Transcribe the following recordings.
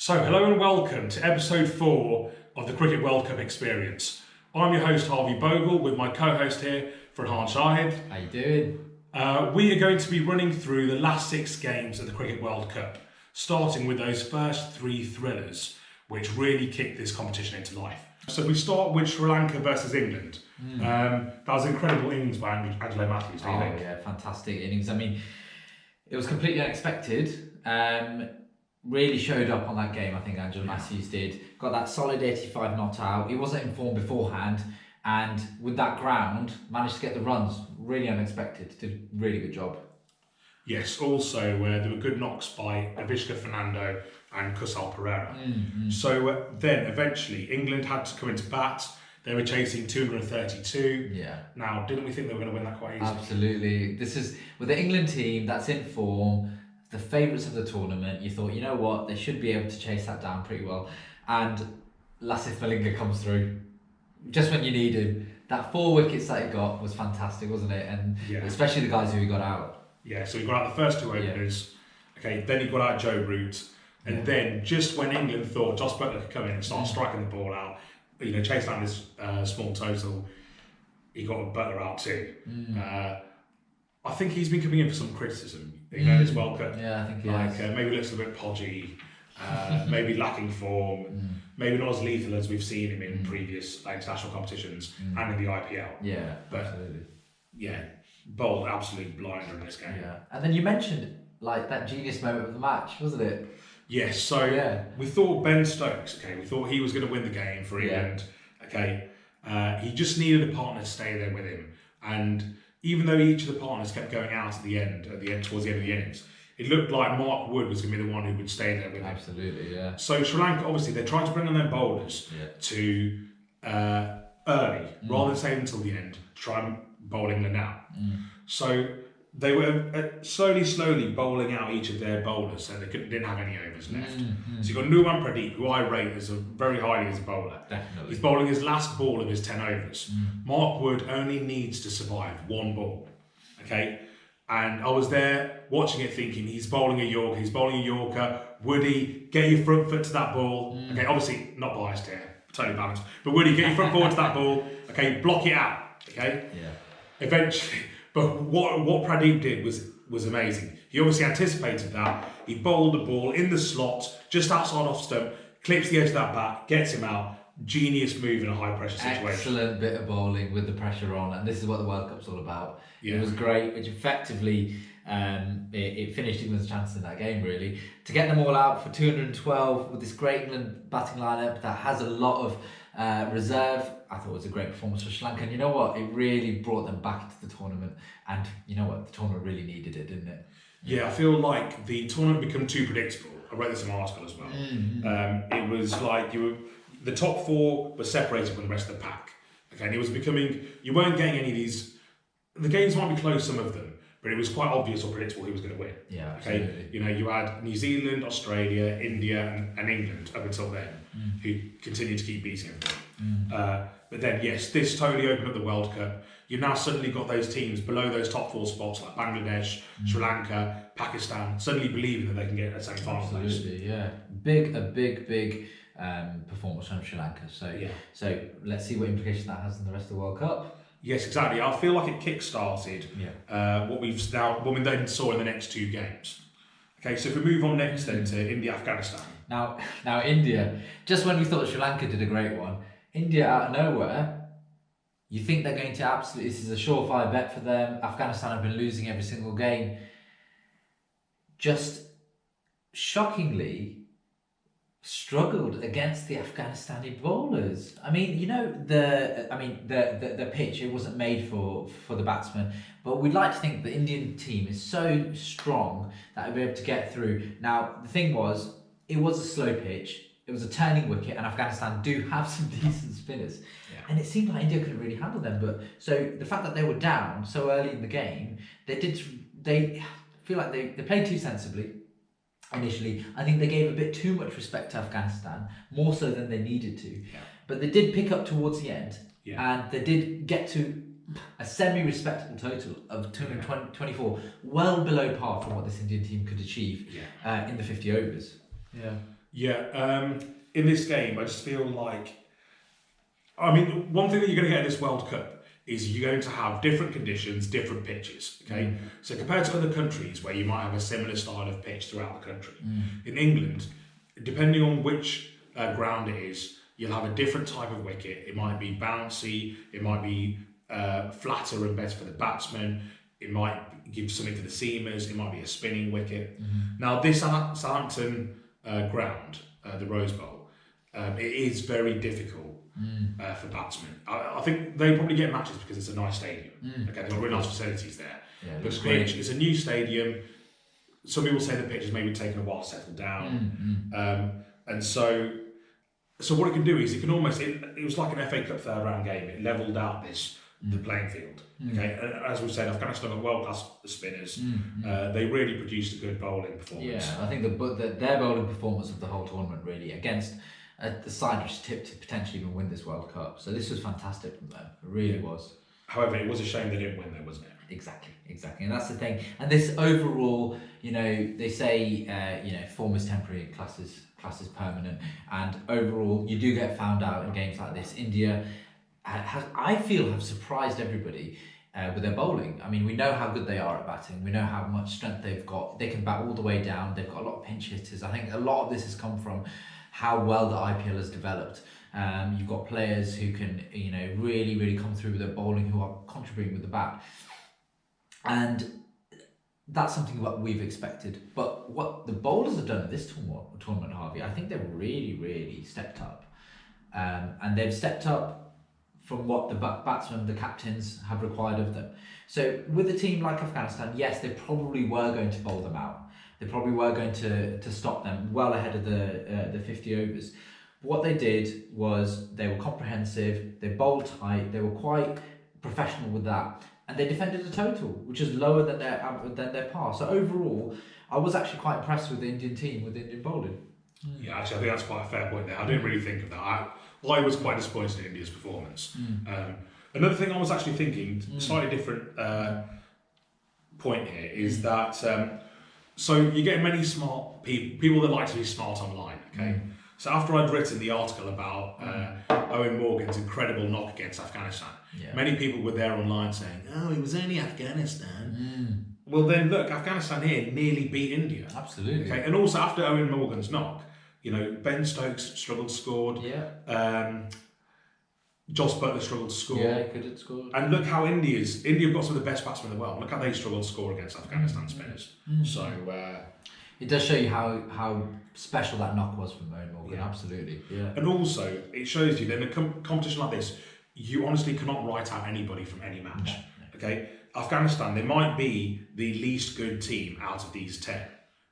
So, hello and welcome to episode 4 of the Cricket World Cup experience. I'm your host Harvey Bhogal with my co-host here, Farhan Shahid. How you doing? We are going to be running through the last 6 games of the Cricket World Cup, starting with those first 3 thrillers, which really kicked this competition into life. So we start with Sri Lanka versus England. That was an incredible innings by Angelo Matthews, do you think? Yeah, fantastic innings. I mean, it was completely unexpected. Really showed up on that game, I think Angelo Matthews did. Got that solid 85 not out. He wasn't informed beforehand, and with that ground, managed to get the runs. Really unexpected. Did a really good job. Yes, also there were good knocks by Avishka Fernando and Kusal Pereira. So then eventually England had to come into bat. They were chasing 232. Yeah. Now, didn't we think they were going to win that quite easily? Absolutely. This is with the England team that's in form, the favourites of the tournament. You thought, you know what, they should be able to chase that down pretty well. And Lasith Malinga comes through just when you need him. That 4 wickets that he got was fantastic, wasn't it? And especially the guys who he got out. Yeah, so he got out the first 2 openers. Okay, then he got out Joe Root. And then just when England thought Joss Buttler could come in and start striking the ball out, chase down this small total, he got Butler out too. I think he's been coming in for some criticism, this World Cup. Yeah, I think he has. Maybe looks a bit podgy, maybe lacking form, maybe not as lethal as we've seen him in previous international competitions and in the IPL. Yeah, but absolutely. Yeah, bowled absolute blinder in this game. Yeah, and then you mentioned that genius moment of the match, wasn't it? Yes, so we thought Ben Stokes, we thought he was going to win the game for England. He just needed a partner to stay there with him, and even though each of the partners kept going out towards the end of the innings, it looked like Mark Wood was going to be the one who would stay there with him. Absolutely, yeah. So Sri Lanka, obviously, they tried to bring on their bowlers to early, rather than staying until the end, to try and bowl England out. So they were slowly bowling out each of their bowlers, so they didn't have any overs left. So you've got Nuwan Pradeep, who I rate very highly as a bowler. Definitely. He's bowling his last ball of his 10 overs. Mark Wood only needs to survive 1 ball. And I was there watching it thinking, he's bowling a Yorker, Woody, get your front foot to that ball. Obviously not biased here, totally balanced. But Woody, get your front forward to that ball. Block it out. Eventually. But what Pradeep did was amazing. He obviously anticipated that. He bowled the ball in the slot, just outside off stump, clips the edge of that bat, gets him out. Genius move in a high pressure situation. Excellent bit of bowling with the pressure on, and this is what the World Cup's all about. It was great, which effectively it finished England's chances in that game, really. To get them all out for 212 with this great England batting lineup that has a lot of reserve, I thought it was a great performance for Sri Lanka. And you know what? It really brought them back into the tournament. And you know what? The tournament really needed it, didn't it? Yeah, I feel like the tournament became too predictable. I read this in an article as well. It was like the top 4 were separated from the rest of the pack. And it was becoming, you weren't getting any of these, the games might be close, some of them, but it was quite obvious or predictable who was going to win. Yeah, absolutely. You had New Zealand, Australia, India and England up until then, who continued to keep beating them. But then, yes, this totally opened up the World Cup. You've now suddenly got those teams below those top 4 spots like Bangladesh, Sri Lanka, Pakistan, suddenly believing that they can get a semi-final place. Absolutely, yeah. A big performance from Sri Lanka. So let's see what implication that has in the rest of the World Cup. Yes, exactly. I feel like it kick-started what we then saw in the next 2 games. So if we move on next then to India, Afghanistan. Now India, just when we thought Sri Lanka did a great one, India out of nowhere, you think they're going to absolutely, this is a surefire bet for them. Afghanistan have been losing every single game. Just shockingly struggled against the Afghanistani bowlers. I mean, the pitch, it wasn't made for the batsmen, but we'd like to think the Indian team is so strong that they'll be able to get through. Now, the thing was, it was a slow pitch, it was a turning wicket, and Afghanistan do have some decent spinners. And it seemed like India couldn't really handle them. But so the fact that they were down so early in the game, they feel like they played too sensibly. Initially, I think they gave a bit too much respect to Afghanistan, more so than they needed to. But they did pick up towards the end, and they did get to a semi-respectable total of 224, well below par from what this Indian team could achieve in the 50 overs. Yeah, in this game, I just feel like, I mean, one thing that you're going to get in this World Cup is you're going to have different conditions, different pitches, okay? So compared to other countries where you might have a similar style of pitch throughout the country, in England, depending on which ground it is, you'll have a different type of wicket. It might be bouncy, it might be flatter and better for the batsman, it might give something to the seamers, it might be a spinning wicket. Now this Southampton ground, the Rose Bowl, it is very difficult for batsmen. I think they probably get matches because it's a nice stadium. Okay, they've got really nice facilities there. Yeah, But pitch, it's a new stadium. Some people say the pitch has maybe taken a while to settle down. And so what it can do is it can almost, it was like an FA Cup third round game. It levelled out the playing field. Okay, and as we said, Afghanistan got world class spinners. They really produced a good bowling performance. Yeah, I think their bowling performance of the whole tournament really against the side which tipped to potentially even win this World Cup. So this was fantastic from them. It really was. However, it was a shame they didn't win there, wasn't it? Exactly, and that's the thing. And this overall, they say, form is temporary, class is permanent, and overall, you do get found out in games like this. India I feel have surprised everybody with their bowling. I mean, we know how good they are at batting. We know how much strength they've got. They can bat all the way down. They've got a lot of pinch hitters. I think a lot of this has come from how well the IPL has developed. You've got players who can, really, really come through with their bowling, who are contributing with the bat. And that's something that we've expected. But what the bowlers have done in this tournament, Harvey, I think they've really, really stepped up. And they've stepped up from what the batsmen, the captains, have required of them. So with a team like Afghanistan, yes, they probably were going to bowl them out. They probably were going to stop them well ahead of the 50 overs. But what they did was they were comprehensive, they bowled tight, they were quite professional with that, and they defended a total, which is lower than their par. So overall, I was actually quite impressed with the Indian team, with Indian bowling. Yeah, actually, I think that's quite a fair point there. I didn't really think of that. I was quite disappointed in India's performance. Another thing I was actually thinking, slightly different point here, is that so you get many smart people that like to be smart online. Okay, so after I'd written the article about Owen Morgan's incredible knock against Afghanistan, many people were there online saying, "Oh, it was only Afghanistan." Well, then look, Afghanistan here nearly beat India. Absolutely. Okay, and also after Owen Morgan's knock, Ben Stokes struggled to score. Joss Butler struggled to score. Yeah, he could have scored. And look how India have got some of the best batsmen in the world. Look how they struggled to score against Afghanistan spinners. So it does show you how special that knock was from Owen Morgan. Yeah. Absolutely. Yeah. And also, it shows you that in a competition like this, you honestly cannot write out anybody from any match. No. Okay, Afghanistan, they might be the least good team out of these 10.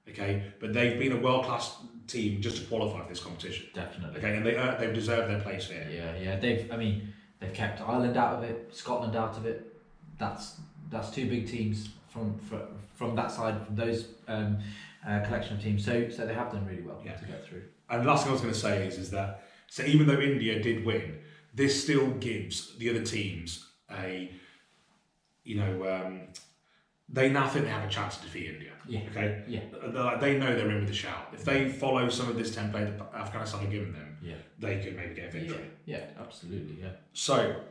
Okay, but they've been a world-class team just to qualify for this competition. Definitely. Okay, and they've deserved their place here. Yeah. They've kept Ireland out of it, Scotland out of it. That's two big teams from that side, from those collection of teams. So they have done really well to get through. And the last thing I was going to say is that so even though India did win, this still gives the other teams they now think they have a chance to defeat India. Okay. They know they're in with a shout. If they follow some of this template that Afghanistan have given them, they could maybe get a victory. Yeah, absolutely. Yeah. So,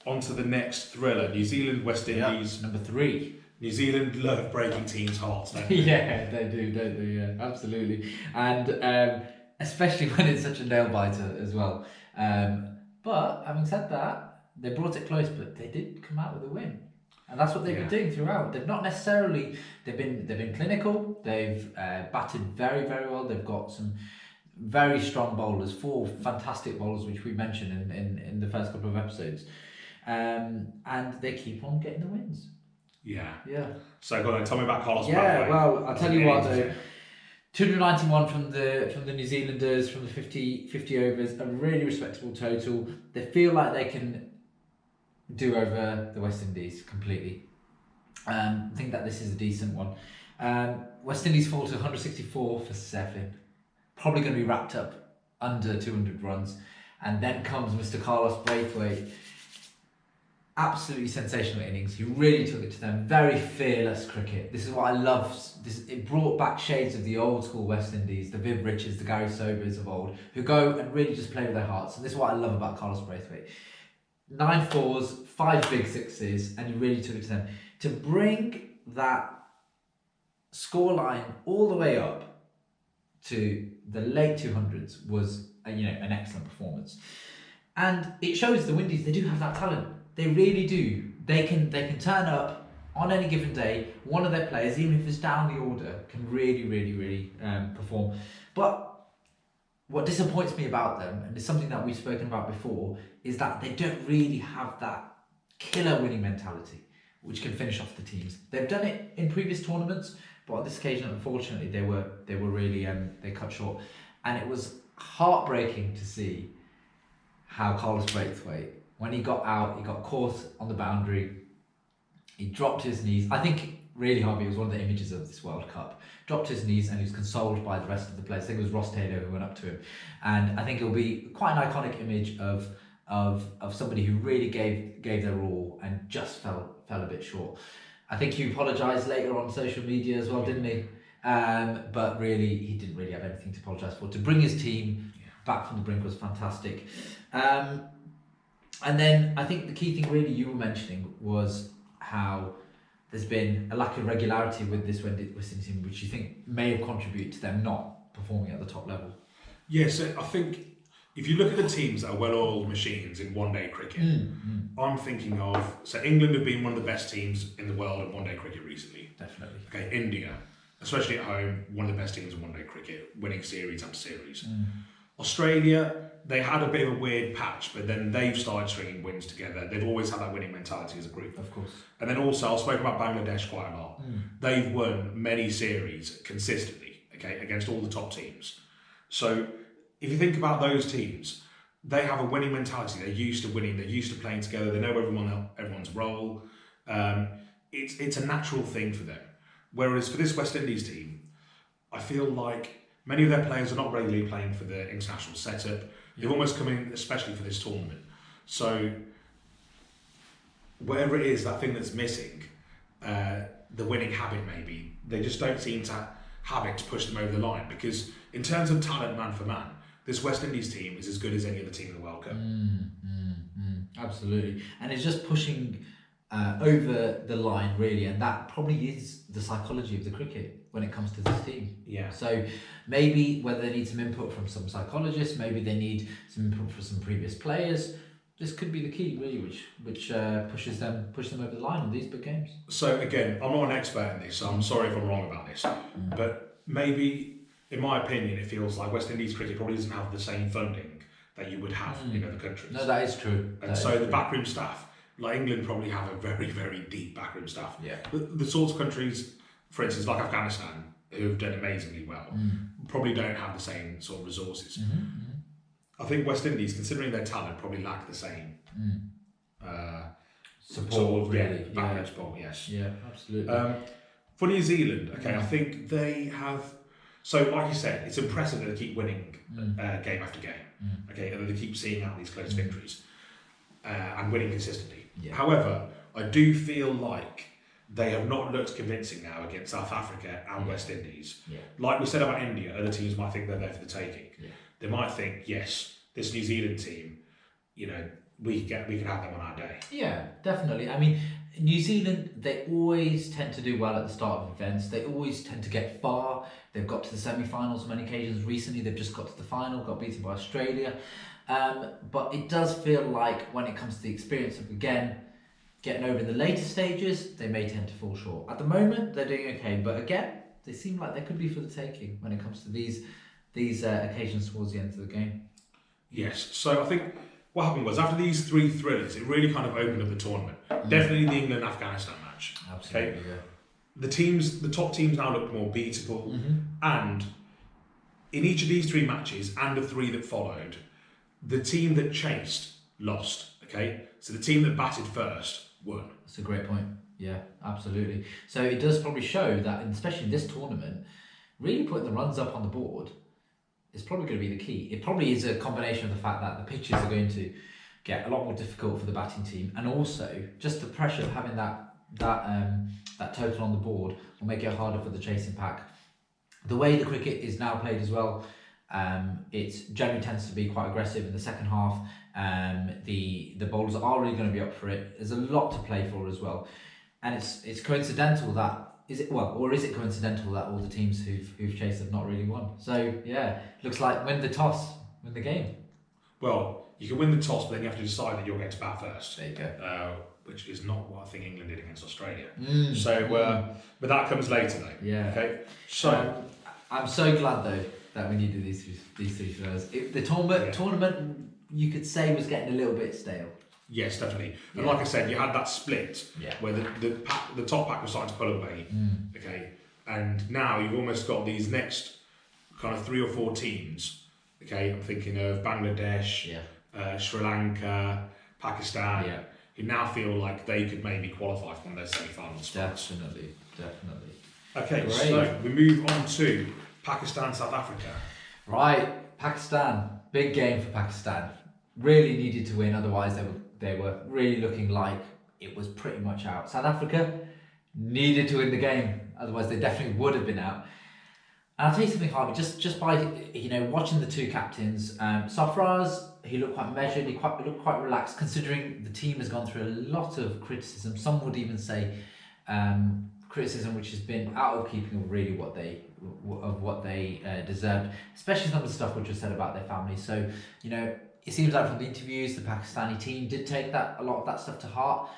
on to the next thriller: New Zealand, West Indies. Number 3. New Zealand love breaking teams' hearts, don't they? Yeah, they do, don't they? Yeah, absolutely. And especially when it's such a nail biter as well. But having said that, they brought it close, but they did come out with a win. And that's what they've been doing throughout. They've not necessarily, they've been clinical, they've batted very, very well. They've got some very strong bowlers, 4 fantastic bowlers, which we mentioned in the first couple of episodes. And they keep on getting the wins. Yeah. So go on, tell me about Carlos. Well, I'll tell you what though. 291 from the New Zealanders from the 50 overs, a really respectable total. They feel like they can do over the West Indies completely. I think that this is a decent one. West Indies fall to 164 for 7. Probably going to be wrapped up under 200 runs. And then comes Mr. Carlos Braithwaite. absolutely sensational innings. He really took it to them. Very fearless cricket. This is what I love. It brought back shades of the old school West Indies, the Viv Richards, the Gary Sobers of old, who go and really just play with their hearts. And this is what I love about Carlos Braithwaite. 9 fours, 5 big sixes, and he really took it to them. To bring that scoreline all the way up to the late 200s was, an excellent performance. And it shows the Windies, they do have that talent. They really do. They can turn up on any given day. One of their players, even if it's down the order, can really perform. But what disappoints me about them, and it's something that we've spoken about before, is that they don't really have that killer winning mentality, which can finish off the teams. They've done it in previous tournaments, but on this occasion, unfortunately, they were really they cut short, and it was heartbreaking to see how Carlos Braithwaite, when he got out, he got caught on the boundary, he dropped his knees. I think really, Harvey, it was one of the images of this World Cup. Dropped his knees and he was consoled by the rest of the players. I think it was Ross Taylor who went up to him, and I think it'll be quite an iconic image of somebody who really gave their all and just fell a bit short. I think he apologised later on social media as well, didn't he? But really, he didn't really have anything to apologise for. To bring his team back from the brink was fantastic. And then I think the key thing really you were mentioning was how there's been a lack of regularity with this West Indies team, which you think may have contributed to them not performing at the top level. Yes, I think if you look at the teams that are well-oiled machines in one-day cricket, I'm thinking of, so England have been one of the best teams in the world in one-day cricket recently. Definitely. Okay, India, especially at home, one of the best teams in one-day cricket, winning series after series. Australia, they had a bit of a weird patch, but then they've started stringing wins together. They've always had that winning mentality as a group. Of course. And then also, I've spoken about Bangladesh quite a lot. They've won many series consistently, okay, against all the top teams. So if you think about those teams, they have a winning mentality. They're used to winning. They're used to playing together. They know everyone's role. It's a natural thing for them. Whereas for this West Indies team, I feel like many of their players are not regularly playing for the international setup. They've almost come in especially for this tournament. So whatever it is, that thing that's missing, the winning habit maybe, they just don't seem to have it to push them over the line. Because in terms of talent man for man, this West Indies team is as good as any other team in the World Cup. Absolutely. And it's just pushing over the line really, and that probably is the psychology of the cricket when it comes to this team. Yeah. So maybe whether they need some input from some psychologists, maybe they need some input from some previous players. This could be the key really, which push them over the line in these big games. So again, I'm not an expert in this, so I'm sorry if I'm wrong about this, but maybe in my opinion, it feels like West Indies cricket probably doesn't have the same funding that you would have in other countries. No, that is true. And so the backroom staff, like England, probably have a very, very deep backroom staff. Yeah. The sorts of countries, for instance, like Afghanistan, who have done amazingly well, probably don't have the same sort of resources. I think West Indies, considering their talent, probably lack the same support. Backroom support. Yes. Yeah, absolutely. For New Zealand, okay, I think they have. So, like you said, it's impressive that they keep winning game after game. Okay, and that they keep seeing out these close victories and winning consistently. Yeah. However, I do feel like they have not looked convincing now against South Africa and West Indies. Yeah. Like we said about India, other teams might think they're there for the taking. Yeah. They might think, yes, this New Zealand team, we can have them on our day. Yeah, definitely. I mean, New Zealand, they always tend to do well at the start of events. They always tend to get far. They've got to the semi-finals on many occasions. Recently, they've just got to the final, got beaten by Australia. But it does feel like when it comes to the experience of, again, getting over in the later stages, they may tend to fall short. At the moment, they're doing okay. But again, they seem like they could be for the taking when it comes to these occasions towards the end of the game. Yes. So I think what happened was, after these 3 thrillers, it really kind of opened up the tournament. Definitely the England-Afghanistan match. Absolutely, okay? Yeah. The top teams now look more beatable, and in each of these 3 matches and the 3 that followed, the team that chased lost. Okay, so the team that batted first won. That's a great point. Yeah, absolutely. So it does probably show that, especially in this tournament, really putting the runs up on the board is probably going to be the key. It probably is a combination of the fact that the pitches are going to get a lot more difficult for the batting team, and also just the pressure of having that total on the board will make it harder for the chasing pack. The way the cricket is now played as well, it generally tends to be quite aggressive in the second half. The bowlers are really going to be up for it. There's a lot to play for as well, and it's coincidental that is it coincidental that all the teams who've chased have not really won? So yeah, looks like win the toss, win the game. Well, you can win the toss, but then you have to decide that you're going to bat first. There you go. Which is not what I think England did against Australia. But that comes later though. Yeah. Okay. So I'm so glad though that we needed these three throws. The tournament you could say was getting a little bit stale. Yes, definitely. And like I said, you had that split where the top pack was starting to pull away. Okay. And now you've almost got these next kind of 3 or 4 teams. Okay. I'm thinking of Bangladesh, Sri Lanka, Pakistan. Yeah. Who now feel like they could maybe qualify for one of those semi-final spots. Definitely. Okay, great. so we move on to Pakistan, South Africa. Right, Pakistan, big game for Pakistan. Really needed to win, otherwise they were really looking like it was pretty much out. South Africa needed to win the game, otherwise they definitely would have been out. And I'll tell you something, Harvey, just by watching the two captains, Sarfaraz, he looked quite measured, he looked quite relaxed, considering the team has gone through a lot of criticism. Some would even say criticism which has been out of keeping of really what they deserved, especially some of the stuff which was said about their family. So, it seems like from the interviews, the Pakistani team did take a lot of that stuff to heart.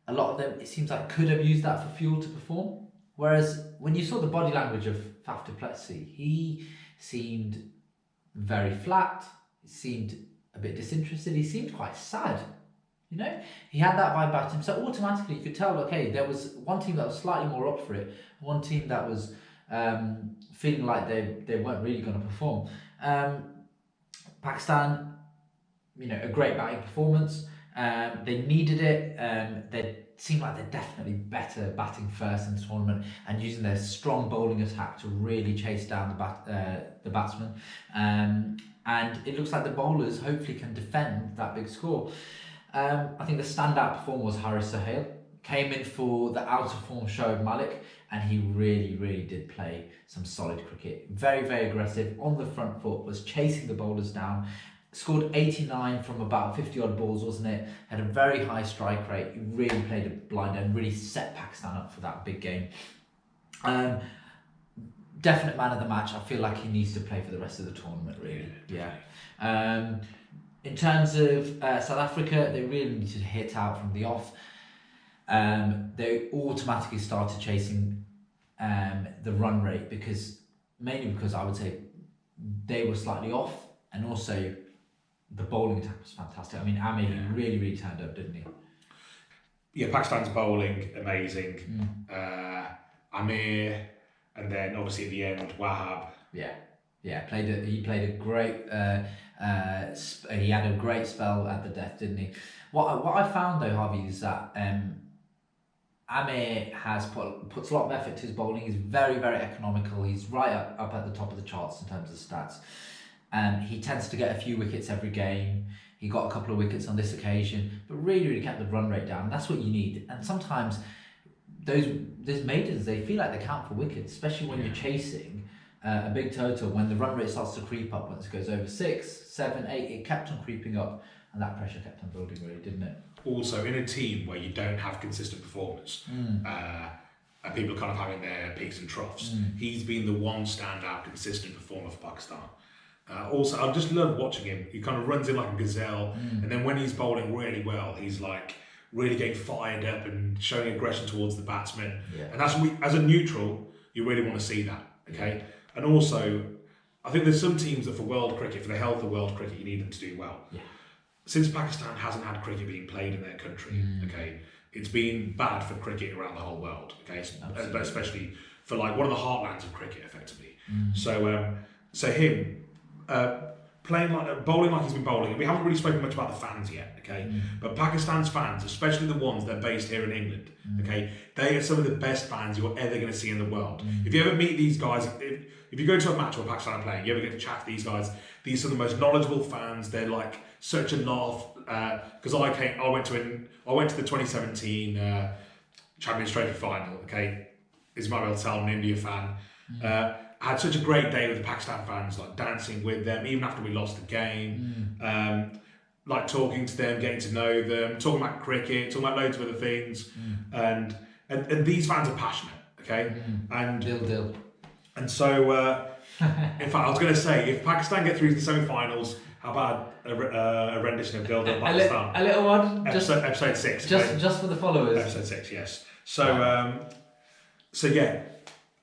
A lot of them, it seems like, could have used that for fuel to perform. Whereas when you saw the body language of Faf du Plessis, he seemed very flat, he seemed a bit disinterested, he seemed quite sad. He had that vibe about him. So automatically you could tell, okay, there was one team that was slightly more up for it, one team that was feeling like they weren't really going to perform. Pakistan, a great batting performance. They needed it. They seemed like they're definitely better batting first in the tournament and using their strong bowling attack to really chase down the batsmen. And it looks like the bowlers hopefully can defend that big score. I think the standout performer was Harvey Sohail. Came in for the out of form Shoaib Malik, and he really, really did play some solid cricket. Very, very aggressive on the front foot, was chasing the bowlers down. Scored 89 from about 50 odd balls, wasn't it? Had a very high strike rate. He really played a blind and really set Pakistan up for that big game. Definite man of the match. I feel like he needs to play for the rest of the tournament, really. Yeah. In terms of South Africa, they really needed to hit out from the off. They automatically started chasing the run rate mainly because I would say they were slightly off, and also the bowling attack was fantastic. I mean, Amir really, really turned up, didn't he? Yeah, Pakistan's bowling amazing. Amir, and then obviously at the end Wahab. Yeah, he played a great. He had a great spell at the death, didn't he? What I found though, Harvey, is that Amir puts a lot of effort to his bowling. He's very, very economical. He's right up at the top of the charts in terms of stats. He tends to get a few wickets every game. He got a couple of wickets on this occasion, but really, really kept the run rate down. That's what you need. And sometimes those maidens, they feel like they count for wickets, especially when you're chasing a big total. When the run rate starts to creep up, once it goes over 6, 7, 8, it kept on creeping up, and that pressure kept on building, really, didn't it? Also, in a team where you don't have consistent performance, and people are kind of having their peaks and troughs, he's been the one standout consistent performer for Pakistan. Also, I just love watching him. He kind of runs in like a gazelle, and then when he's bowling really well, he's like really getting fired up and showing aggression towards the batsman. And that's as a neutral, you really want to see that. Okay, and also, I think there's some teams that for world cricket, for the health of world cricket, you need them to do well. Since Pakistan hasn't had cricket being played in their country, okay, it's been bad for cricket around the whole world. Okay, but especially for like one of the heartlands of cricket, effectively. So him. bowling like he's been bowling. We haven't really spoken much about the fans yet, okay? But Pakistan's fans, especially the ones that are based here in England, okay, they are some of the best fans you're ever going to see in the world. If you ever meet these guys, if you go to a match where Pakistan are playing, you ever get to chat to these guys, these are the most knowledgeable fans. They're like such a laugh. Because I went to the 2017 Champions Trophy final, okay? As you might be able to tell, I'm an India fan. I had such a great day with the Pakistan fans, like dancing with them, even after we lost the game. Like talking to them, getting to know them, talking about cricket, talking about loads of other things. And these fans are passionate, okay? And Dill. And so, in fact, I was going to say, if Pakistan get through to the semi-finals, how about a rendition of Dil Dil Pakistan? A little one? Episode 6. Just for the followers. Episode 6, yes. So, so yeah,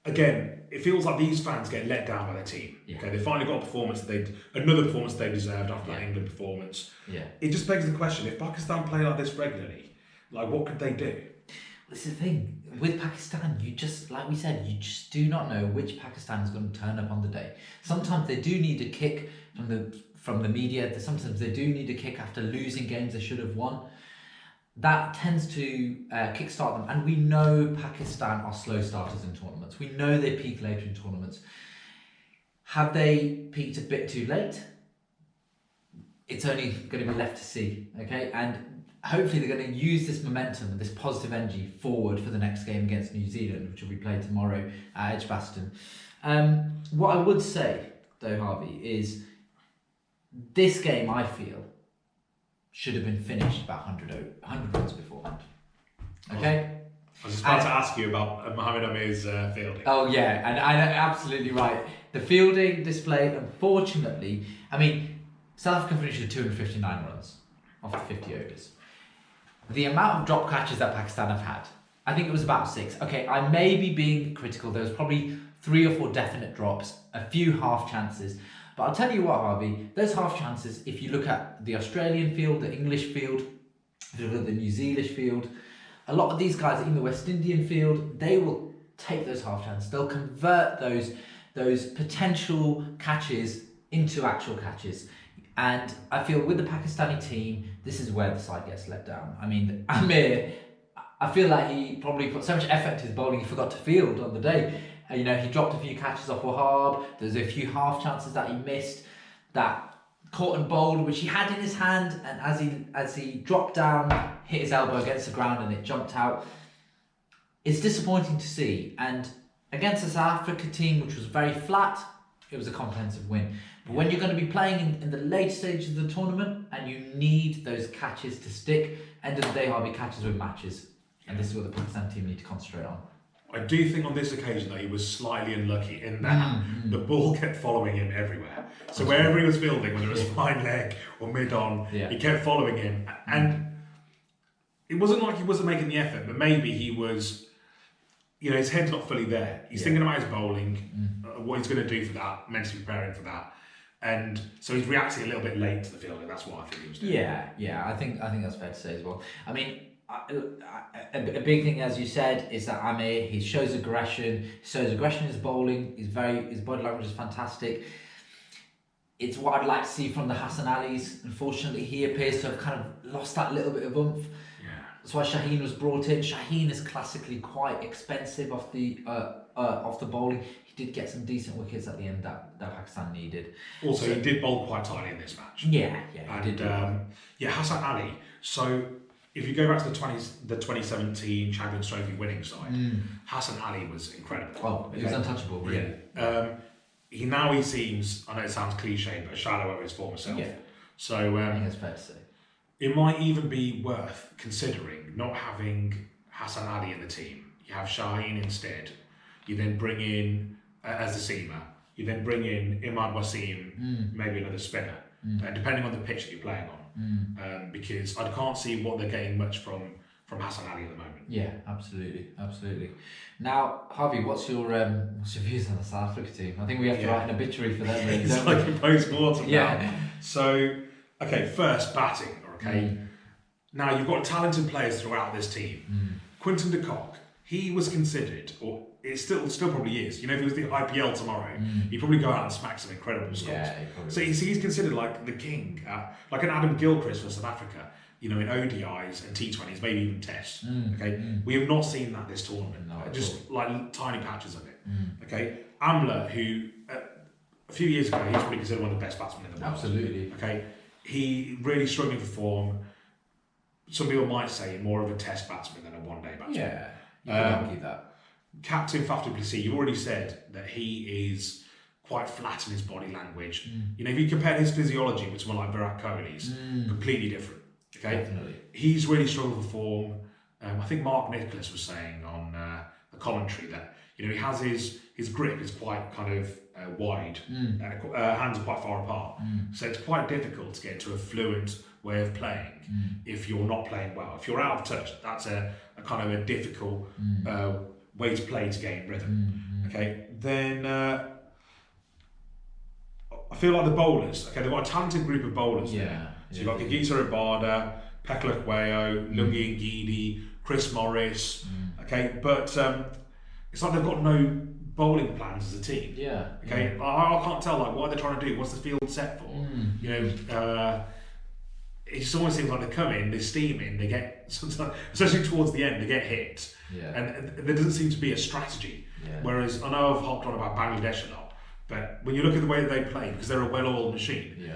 again, it feels like these fans get let down by their team. Okay, they finally got another performance they deserved after that England performance. It just begs the question: if Pakistan play like this regularly, like what could they do? This is the thing with Pakistan. You just, like we said, you just do not know which Pakistan is going to turn up on the day. Sometimes they do need a kick from the media. Sometimes they do need a kick after losing games they should have won. That tends to kickstart them, and we know Pakistan are slow starters in tournaments. We know they peak later in tournaments. Have they peaked a bit too late? It's only going to be left to see, okay? And hopefully they're going to use this momentum and this positive energy forward for the next game against New Zealand, which will be played tomorrow at Edgbaston. What I would say, though, Harvey, is this game, I feel, should have been finished about 100 runs beforehand. Okay? I was just about to ask you about Mohamed Amir's fielding. Oh yeah, and absolutely right. The fielding display, unfortunately, I mean, South Africa finished with 259 runs off the 50 overs. The amount of drop catches that Pakistan have had, I think it was about 6. Okay, I may be being critical. There was probably 3 or 4 definite drops, a few half chances. But I'll tell you what, Harvey, those half chances, if you look at the Australian field, the English field, if you look at the New Zealand field, a lot of these guys in the West Indian field, they will take those half chances. They'll convert those potential catches into actual catches. And I feel with the Pakistani team, this is where the side gets let down. I mean, Amir, I feel like he probably put so much effort into his bowling, he forgot to field on the day. You know, he dropped a few catches off Wahab. There's a few half chances that he missed, that caught and bowled, which he had in his hand, and as he dropped down, hit his elbow against the ground and it jumped out. It's disappointing to see. And against the South Africa team, which was very flat, it was a comprehensive win. But when you're going to be playing in the late stages of the tournament and you need those catches to stick, end of the day, Harvey, catches with matches. And this is what the Pakistan team need to concentrate on. I do think on this occasion that he was slightly unlucky in that the ball kept following him everywhere. So wherever he was fielding, whether it was fine leg or mid-on, he kept following him. And it wasn't like he wasn't making the effort, but maybe he was, you know, his head's not fully there. He's thinking about his bowling, what he's going to do for that, mentally preparing for that. And so he's reacting a little bit late to the fielding. That's what I think he was doing. Yeah, I think that's fair to say as well. I mean, a big thing, as you said, is that Amir, he shows aggression. In his bowling. His body language is fantastic. It's what I'd like to see from the Hassan Alis. Unfortunately, he appears to have kind of lost that little bit of oomph. Yeah. That's why Shahid was brought in. Shahid is classically quite expensive off the bowling. He did get some decent wickets at the end that Pakistan needed. Also, he did bowl quite tightly in this match. Yeah, and, he did. Hassan Ali. So if you go back to the 2017 Champions Trophy winning side, Hassan Ali was incredible. Oh, he was untouchable, really. Yeah. He seems, I know it sounds cliche, but a shadow of his former self. Yeah. So I think it's fair to say. It might even be worth considering not having Hassan Ali in the team. You have Shaheen instead. You then bring in, as the seamer, you then bring in Imad Wasim, maybe another spinner, depending on the pitch that you're playing on. Because I can't see what they're getting much from Hassan Ali at the moment. Yeah, absolutely. Now, Harvey, what's your views on the South Africa team? I think we have to write an obituary for them. Really, it's like a post-mortem now. So, okay, first batting. Okay, now you've got talented players throughout this team. Quinton de Kock, he was considered, or it still probably is. You know, if it was the IPL tomorrow, he'd probably go out and smack some incredible scores. Yeah, so he's considered like the king, like an Adam Gilchrist for South Africa. You know, in ODIs and T20s, maybe even Tests. Okay, we have not seen that this tournament. Just like tiny patches of it. Okay, Amla, who a few years ago, he's probably considered one of the best batsmen in the world. Absolutely. Okay, he really struggling for form. Some people might say more of a Test batsman than a one-day batsman. Yeah, you can argue that. Captain Faf du Plessis, you've already said that he is quite flat in his body language. You know, if you compare his physiology with someone like Virat Kohli's, completely different. Okay, Definitely. He's really struggled for form. I think Mark Nicholas was saying on the commentary that, you know, he has his grip is quite kind of wide, and hands are quite far apart. So it's quite difficult to get into a fluent way of playing if you're not playing well. If you're out of touch, that's a kind of a difficult way to play to gain rhythm. Okay, then I feel like the bowlers. Okay, they've got a talented group of bowlers there. So you've got Gagisa Rabada, Pekla Kwayo, Lungi Ngidi, Chris Morris. Okay, but it's like they've got no bowling plans as a team. Yeah. Okay, I can't tell like what are they trying to do. What's the field set for? You know, it just almost seems like they come in, they steam in, they get sometimes, especially towards the end, they get hit, and there doesn't seem to be a strategy. Whereas I know I've hopped on about Bangladesh a lot, but when you look at the way that they play, because they're a well-oiled machine.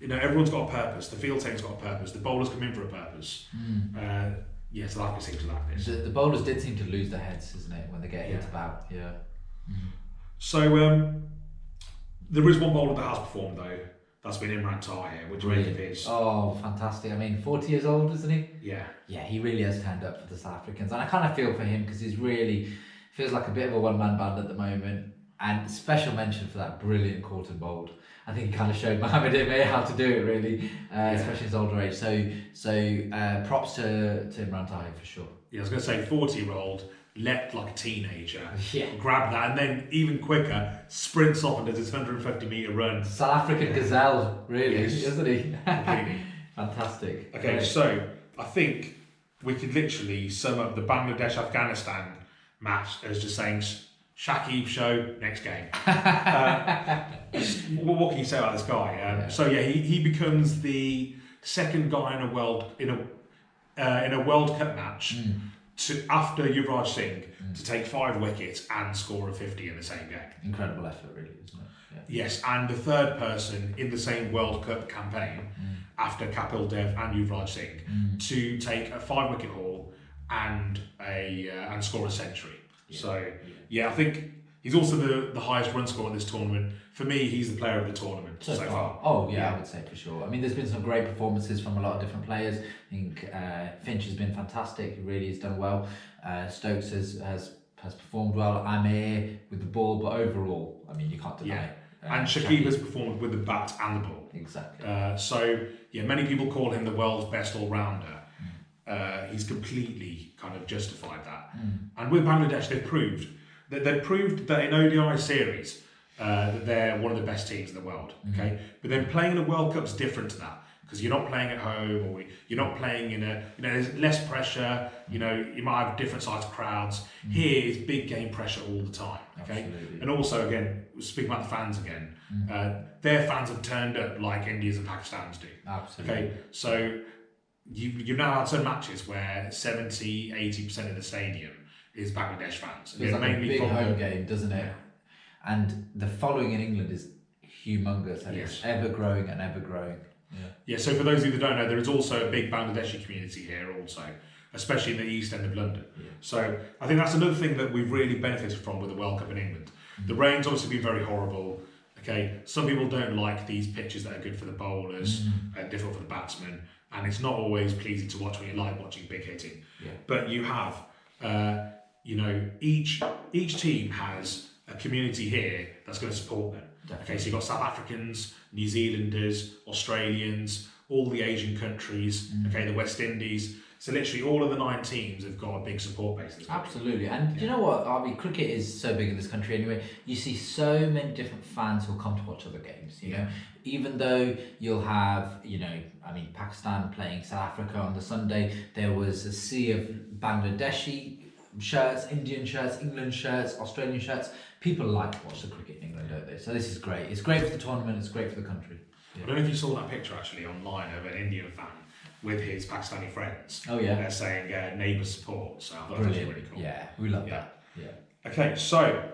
You know, everyone's got a purpose. The field team's got a purpose. The bowlers come in for a purpose. So that seems to lack this. The bowlers did seem to lose their heads, isn't it, when they get hit about? So there is one bowler that has performed though. That's been Imran Tahir, which make of his. Oh, fantastic! I mean, 40 years old, isn't he? Yeah. Yeah, he really has turned up for the South Africans, and I kind of feel for him because he's really feels like a bit of a one-man band at the moment. And special mention for that brilliant caught and bowled. I think he kind of showed Mohammed Imeh how to do it really, especially his older age. So props to Imran Tahir for sure. Yeah, I was going to say 40-year-old leapt like a teenager, grabbed that, and then even quicker sprints off and does his 150-metre run. South African gazelle, really, isn't he? Completely. Fantastic. Okay, great. So I think we could literally sum up the Bangladesh-Afghanistan match as just saying Shahid show, next game. What can you say about this guy? So yeah, he becomes the second guy in a World Cup match after Yuvraj Singh to take 5 wickets and score a 50 in the same game. Incredible effort, really, isn't it? Yeah. Yes, and the third person in the same World Cup campaign after Kapil Dev and Yuvraj Singh to take a 5-wicket haul and score a century. I think he's also the highest run scorer in this tournament. For me, he's the player of the tournament so far. Oh yeah, I would say for sure. I mean, there's been some great performances from a lot of different players. I think Finch has been fantastic. He really has done well. Stokes has performed well. Amir with the ball, but overall, I mean, you can't deny it. And Shakib has performed with the bat and the ball. Exactly. Many people call him the world's best all-rounder. He's completely kind of justified that. And with Bangladesh, they've proved that in ODI series that they're one of the best teams in the world. Okay, but then playing in a World Cup's different to that because you're not playing at home or you're not playing in there's less pressure. You know, you might have different sized crowds. Here is big game pressure all the time. Okay, absolutely. And also again, speaking about the fans again, their fans have turned up like India's and Pakistan's do. Absolutely. Okay, so. You've now had some matches where 70-80% of the stadium is Bangladesh fans. It's like a big home game, doesn't it? And the following in England is humongous and it's ever growing and ever growing. So for those of you that don't know, there is also a big Bangladeshi community here also, especially in the East End of London. So I think that's another thing that we've really benefited from with the World Cup in England. The rain's obviously been very horrible. Okay, some people don't like these pitches that are good for the bowlers and difficult for the batsmen. And it's not always pleasing to watch when you like watching big hitting. But you have, each team has a community here that's going to support them. Definitely. Okay, so you've got South Africans, New Zealanders, Australians, all the Asian countries, the West Indies. So literally all of the 9 teams have got a big support base. Absolutely. And you know what, Harvey, cricket is so big in this country anyway. You see so many different fans who'll come to watch other games, you know. Even though you'll have, Pakistan playing South Africa on the Sunday, there was a sea of Bangladeshi shirts, Indian shirts, England shirts, Australian shirts. People like to watch the cricket in England, don't they? So this is great. It's great for the tournament. It's great for the country. I don't know if you saw that picture actually online of an Indian fan with his Pakistani friends. Oh yeah. They're saying neighbour support. So I thought that was really cool. Yeah, we love that. Yeah. Okay, so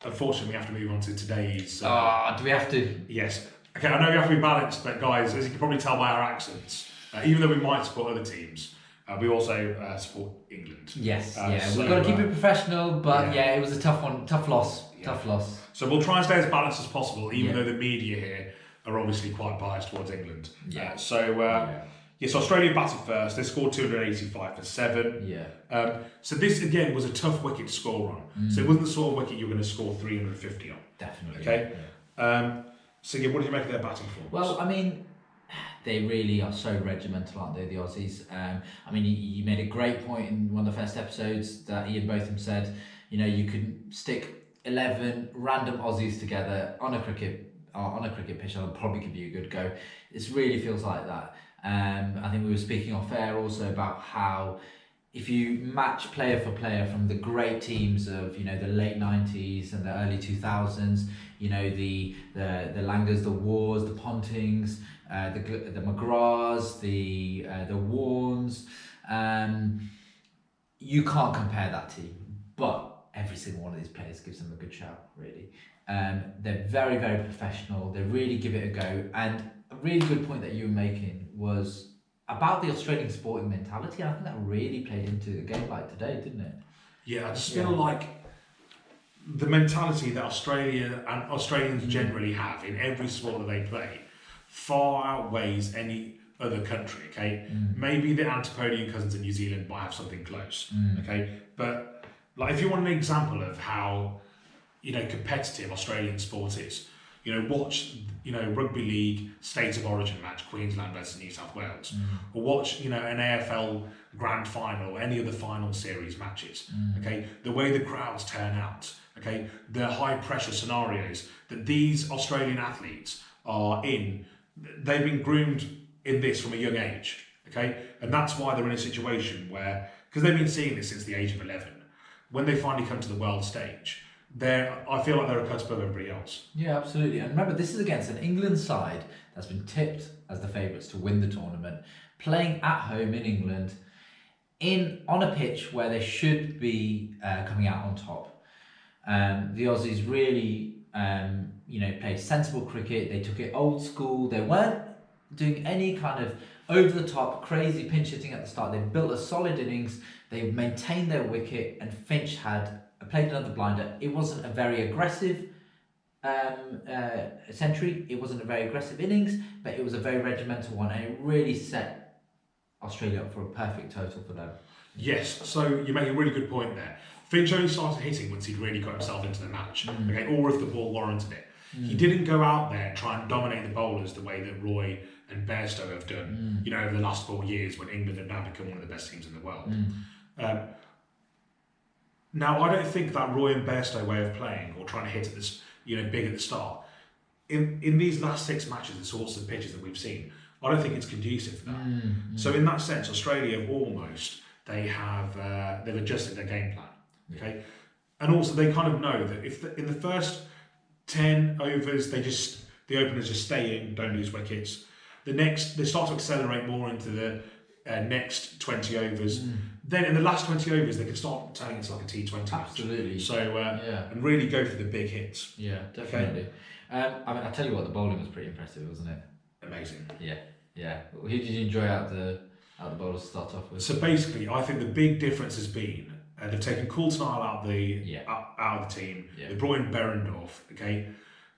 unfortunately we have to move on to today's. Do we have to? Yes. Okay, I know we have to be balanced, but guys, as you can probably tell by our accents, even though we might support other teams, we also support England. Yes. So, we've got to keep it professional, but it was a tough one, tough loss. Tough loss. So we'll try and stay as balanced as possible, even though the media here are obviously quite biased towards England. So Australia batted first. They scored 285 for 7. Yeah. So this again was a tough wicket to score on. So it wasn't the sort of wicket you're going to score 350 on. Definitely. Okay. Yeah. So what do you make of their batting performance? Well, I mean, they really are so regimental, aren't they, the Aussies? I mean, you made a great point in one of the first episodes that Ian Botham said, you could stick 11 random Aussies together on a cricket pitch, I'll probably give you a good go. It really feels like that. I think we were speaking off air also about how if you match player for player from the great teams of the late 90s and the early 2000s, the Langas, the Wars, the Pontings, the McGraths, the Warnes, you can't compare that team, but every single one of these players gives them a good shout, really. They're very, very professional. They really give it a go. And a really good point that you were making was about the Australian sporting mentality. And I think that really played into the game like today, didn't it? Yeah, I just feel like the mentality that Australia and Australians generally have in every sport that they play far outweighs any other country, okay? Maybe the Antipodean cousins in New Zealand might have something close, okay? But like, if you want an example of how competitive Australian sport is, watch rugby league state of origin match, Queensland versus New South Wales, or watch an AFL grand final or any other final series matches. Okay, the way the crowds turn out, okay, the high pressure scenarios that these Australian athletes are in, they've been groomed in this from a young age. Okay, and that's why they're in a situation where, because they've been seeing this since the age of 11, when they finally come to the world stage, I feel like they're a cut above everybody else. Yeah, absolutely. And remember, this is against an England side that's been tipped as the favourites to win the tournament, playing at home in England, on a pitch where they should be coming out on top. The Aussies really, played sensible cricket. They took it old school. They weren't doing any kind of over the top, crazy pinch hitting at the start. They built a solid innings. They maintained their wicket, and Finch had played another blinder. It wasn't a very aggressive century. It wasn't a very aggressive innings, but it was a very regimental one, and it really set Australia up for a perfect total for them. Yes, so you make a really good point there. Finch only started hitting once he'd really got himself into the match, okay, or if the ball warranted it. He didn't go out there and try and dominate the bowlers the way that Roy and Bairstow have done, over the last 4 years when England have now become one of the best teams in the world. Now, I don't think that Roy and Bairstow way of playing or trying to hit at this, big at the start, in these last 6 matches, the sorts of pitches that we've seen, I don't think it's conducive for that. So in that sense, Australia they've adjusted their game plan, okay? And also they kind of know that if in the first 10 overs, the openers just stay in, don't lose wickets. They start to accelerate more into the next 20 overs. Then in the last 20 overs, they can start turning into like a T20 Absolutely. match. So, and really go for the big hits. Yeah, definitely. Okay. I tell you what, the bowling was pretty impressive, wasn't it? Amazing. Yeah. Who did you enjoy out the bowlers to start off with? So basically, I think the big difference has been they've taken Coulter out of the team. Yeah. They brought in Berendorf. Okay.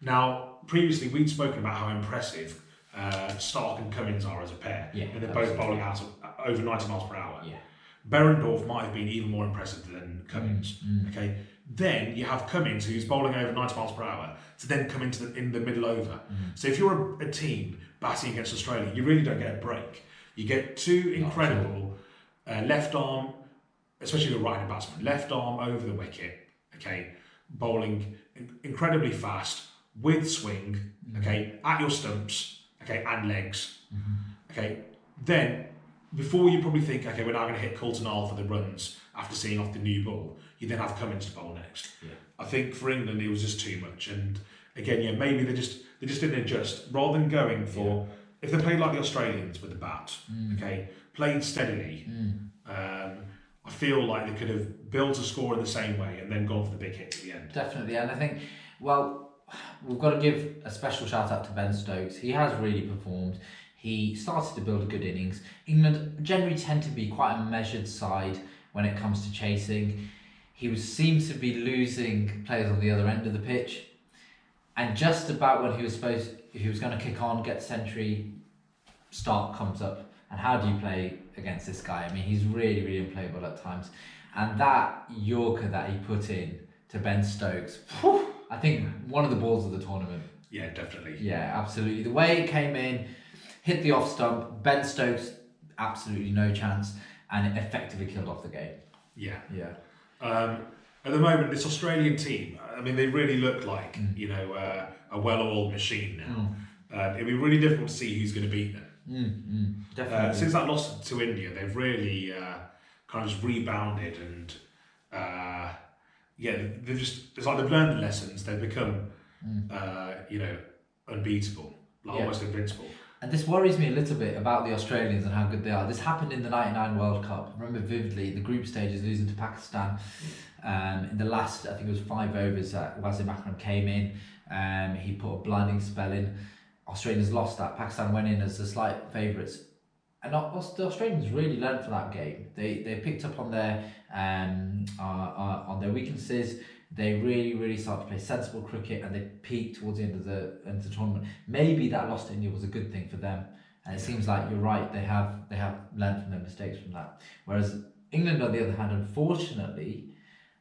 Now, previously we'd spoken about how impressive Stark and Cummins are as a pair. Yeah, and they're both bowling out over 90 miles per hour. Yeah. Berendorf might have been even more impressive than Cummins. Okay. Then you have Cummins, who's bowling over 90 miles per hour, to then come in the middle over. So if you're a team batting against Australia, you really don't get a break. You get 2 incredible left arm, especially the right-handed batsman, left arm over the wicket, okay, bowling incredibly fast with swing, okay, at your stumps, okay, and legs, okay. Then before you probably think, okay, we're now going to hit Coulter for the runs after seeing off the new ball. You then have Cummins to bowl next. Yeah. I think for England it was just too much, and again, yeah, maybe they just didn't adjust. Rather than going for if they played like the Australians with the bat, okay, played steadily. I feel like they could have built a score in the same way and then gone for the big hit at the end. Definitely, and I think, well, we've got to give a special shout out to Ben Stokes. He has really performed. He started to build a good innings. England generally tend to be quite a measured side when it comes to chasing. He seems to be losing players on the other end of the pitch, and just about when he was going to kick on, get the century, Stark comes up. And how do you play against this guy? I mean, he's really, really unplayable at times. And that Yorker that he put in to Ben Stokes, whew, I think one of the balls of the tournament. Yeah, definitely. Yeah, absolutely. The way it came in, hit the off stump, Ben Stokes, absolutely no chance, and it effectively killed off the game. Yeah. Yeah. At the moment, this Australian team, I mean, they really look like, a well-oiled machine now. It'll be really difficult to see who's going to beat them. Definitely. Since that loss to India, they've really kind of just rebounded, and they've just, it's like they've learned the lessons. They've become unbeatable, almost invincible. And this worries me a little bit about the Australians and how good they are. This happened in the '99 World Cup. I remember vividly the group stages, losing to Pakistan in the last, I think it was 5 overs. Wasim Akram came in. He put a blinding spell in. Australians lost that. Pakistan went in as the slight favourites, and the Australians really learned from that game. They picked up on their weaknesses. They really started to play sensible cricket, and they peaked towards the end of the tournament. Maybe that loss to India was a good thing for them, and it seems like you're right. They have learned from their mistakes from that. Whereas England, on the other hand, unfortunately,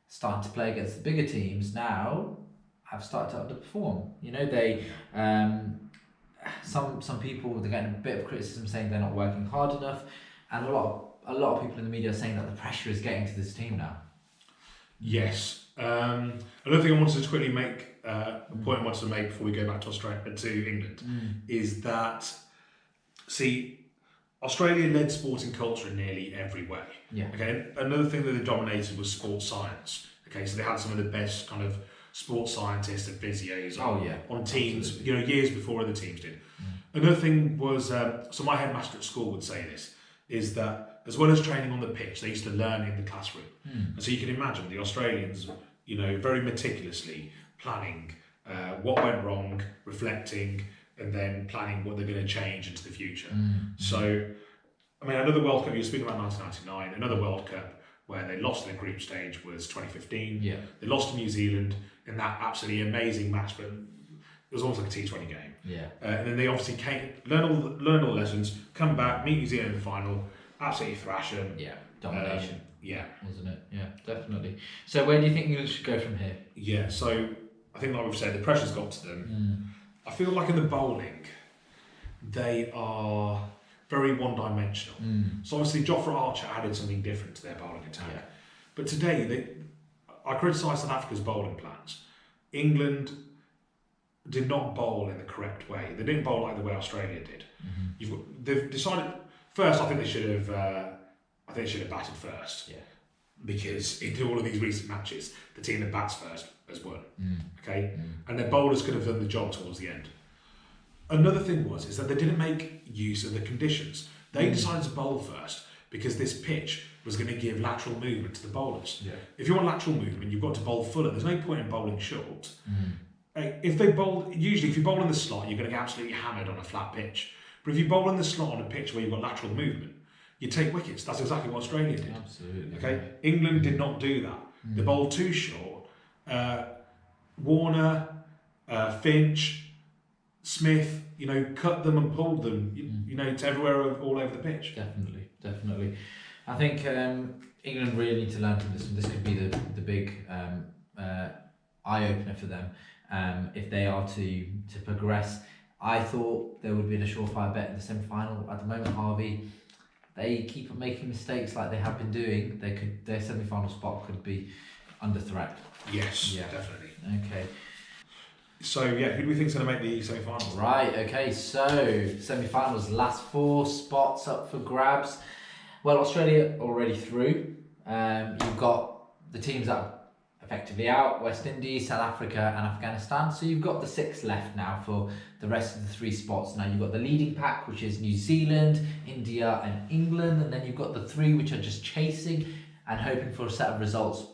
starting to play against the bigger teams now, have started to underperform. They. Some people, they're getting a bit of criticism saying they're not working hard enough, and a lot of people in the media are saying that the pressure is getting to this team now. Yes. Another thing I wanted to quickly make, a point I wanted to make before we go back to England, is that, Australia led sporting culture in nearly every way. Yeah. Okay. Another thing that they dominated was sports science. Okay, so they had some of the best kind of sports scientists and physios on teams, absolutely. Years before other teams did. Another thing was, so my headmaster at school would say this, is that as well as training on the pitch, they used to learn in the classroom. And so you can imagine the Australians, very meticulously planning what went wrong, reflecting, and then planning what they're going to change into the future. So, I mean, another World Cup, you were speaking about 1999, another World Cup where they lost in the group stage was 2015. Yeah. They lost to New Zealand in that absolutely amazing match, but it was almost like a T20 game. Yeah. And then they obviously learn all the lessons, come back, meet New Zealand in the final, absolutely thrash them. Yeah, domination. Yeah. Wasn't it? Yeah, definitely. So where do you think England should go from here? Yeah, so I think like we've said, the pressure's got to them. I feel like in the bowling, they are very one-dimensional. So obviously Jofra Archer added something different to their bowling attack. Yeah. But today, I criticise South Africa's bowling plans. England did not bowl in the correct way. They didn't bowl like the way Australia did. They've decided, first I think they should have batted first. Yeah. Because in all of these recent matches, the team that bats first has won. Okay? And their bowlers could have done the job towards the end. Another thing is that they didn't make use of the conditions. They decided to bowl first because this pitch was going to give lateral movement to the bowlers. Yeah. If you want lateral movement, you've got to bowl fuller. There's no point in bowling short. If you bowl in the slot, you're going to get absolutely hammered on a flat pitch. But if you bowl in the slot on a pitch where you've got lateral movement, you take wickets. That's exactly what Australia did. Absolutely. Okay. England did not do that. They bowled too short. Warner, Finch, Smith, cut them and pulled them, to everywhere, all over the pitch. Definitely. I think England really need to learn from this. This could be the big eye opener for them if they are to progress. I thought there would be a surefire bet in the semi-final. At the moment, Harvey, they keep making mistakes like they have been doing. Their semi-final spot could be under threat. Yes, definitely. Okay. So who do we think is going to make the semi-finals? Right. Okay. So semi-finals, last 4 spots up for grabs. Well, Australia already through. You've got the teams that are effectively out: West Indies, South Africa, and Afghanistan. So you've got the 6 left now for the rest of the 3 spots. Now you've got the leading pack, which is New Zealand, India, and England, and then you've got the 3 which are just chasing and hoping for a set of results.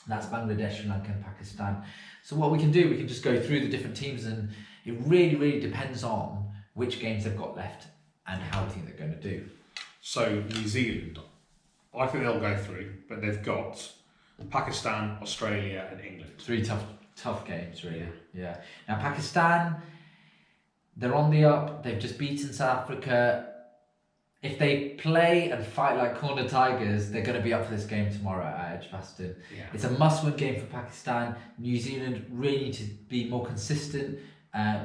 That's Bangladesh, Sri Lanka, and Pakistan. So what we can do, we can just go through the different teams, and it really depends on which games they've got left and how we think they're going to do. So New Zealand, I think they'll go through, but they've got Pakistan, Australia, and England. 3 tough games, really. Yeah. Now Pakistan, they're on the up. They've just beaten South Africa. If they play and fight like corner tigers, they're going to be up for this game tomorrow at Edgbaston. Yeah. It's a must-win game for Pakistan. New Zealand really need to be more consistent,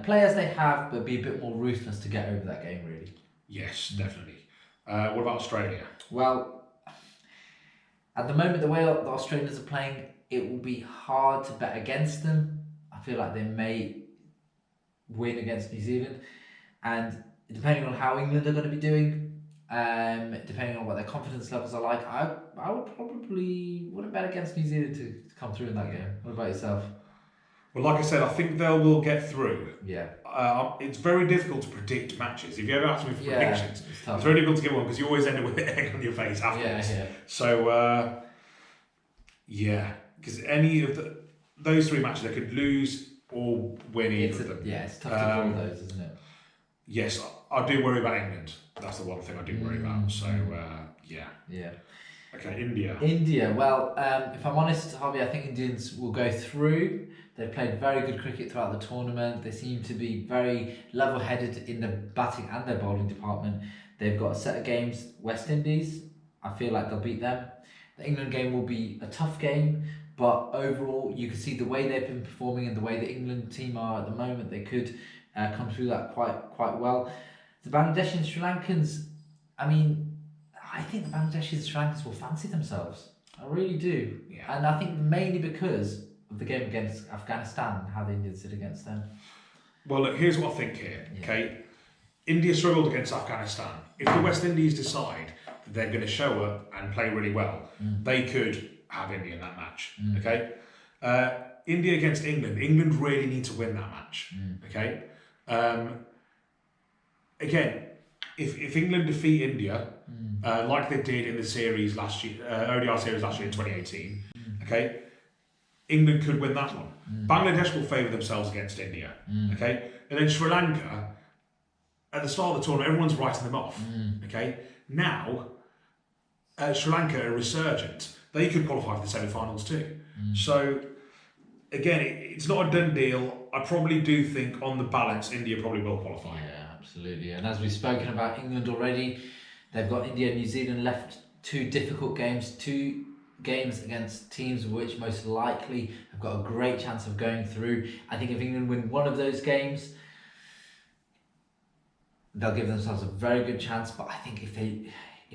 play as they have, but be a bit more ruthless to get over that game, really. Yes, definitely. What about Australia? Well, at the moment, the way the Australians are playing, it will be hard to bet against them. I feel like they may win against New Zealand, and depending on how England are going to be doing, depending on what their confidence levels are like, I wouldn't bet against New Zealand to come through in that game. What about yourself? Well, like I said, I think they will get through. Yeah. It's very difficult to predict matches. If you ever ask me for predictions, it's tough. it's very difficult to get one because you always end up with an egg on your face afterwards. Yeah. So, because any of those 3 matches, they could lose or win either of them. Yeah, it's tough to call those, isn't it? Yes, I do worry about England. That's the one thing I do worry about. So, yeah. Okay, India. India, well, if I'm honest, Harvey, I think Indians will go through. They've played very good cricket throughout the tournament. They seem to be very level-headed in the batting and their bowling department. They've got a set of games, West Indies. I feel like they'll beat them. The England game will be a tough game, but overall, you can see the way they've been performing and the way the England team are at the moment, they could come through that quite well. The Bangladeshi and Sri Lankans, I mean, I think the Bangladeshi and Sri Lankans will fancy themselves. I really do. Yeah. And I think mainly because of the game against Afghanistan and how the Indians did against them. Well, look, here's what I think here, okay? India struggled against Afghanistan. If the West Indies decide that they're going to show up and play really well, they could have India in that match, okay? India against England. England really need to win that match, okay? Again, if England defeat India, like they did in the series last year, ODI series last year in 2018, okay, England could win that one. Bangladesh will favour themselves against India, okay, and then Sri Lanka, at the start of the tournament, everyone's writing them off, okay. Now, Sri Lanka are resurgent. They could qualify for the semi-finals too. So, again, it's not a done deal. I probably do think, on the balance, India probably will qualify. Yeah, absolutely. And as we've spoken about England already, they've got India and New Zealand left, 2 difficult games, 2 games against teams which most likely have got a great chance of going through. I think if England win one of those games, they'll give themselves a very good chance. But I think if they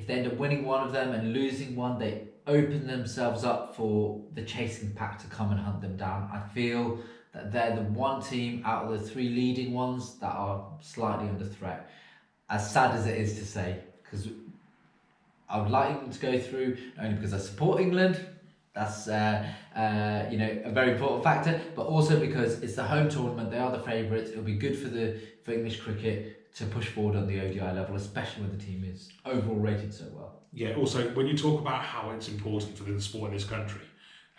end up winning one of them and losing one, they open themselves up for the chasing pack to come and hunt them down. I feel that they're the one team out of the 3 leading ones that are slightly under threat. As sad as it is to say, because I would like England to go through, not only because I support England, that's a very important factor, but also because it's the home tournament, they are the favourites. It'll be good for English cricket to push forward on the ODI level, especially when the team is overall rated so well. Yeah, also, when you talk about how it's important for the sport in this country,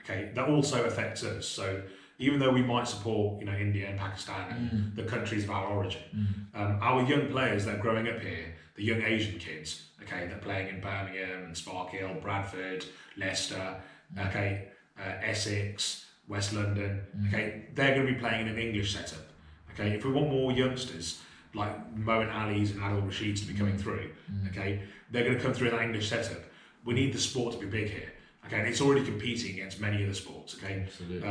okay, that also affects us. So even though we might support, India and Pakistan and the countries of our origin, our young players that are growing up here, the young Asian kids, okay, they're playing in Birmingham and Sparkhill, Bradford, Leicester, okay, Essex, West London, okay, they're going to be playing in an English setup, okay. If we want more youngsters like Mo and Ali's and Adil Rashids to be coming through, okay, they're going to come through in that English setup. We need the sport to be big here, okay, and it's already competing against many other sports, okay. Absolutely.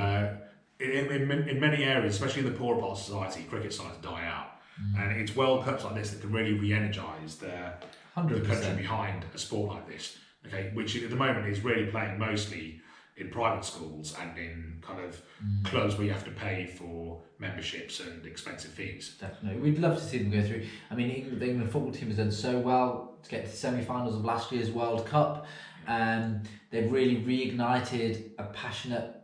In many areas, especially in the poorer parts of society, cricket sides die out, and it's World Cups like this that can really re-energise the country behind a sport like this, okay, which at the moment is really playing mostly in private schools and in kind of clubs where you have to pay for memberships and expensive fees. Definitely. We'd love to see them go through. I mean, the England football team has done so well to get to the semi-finals of last year's World Cup. They've really reignited a passionate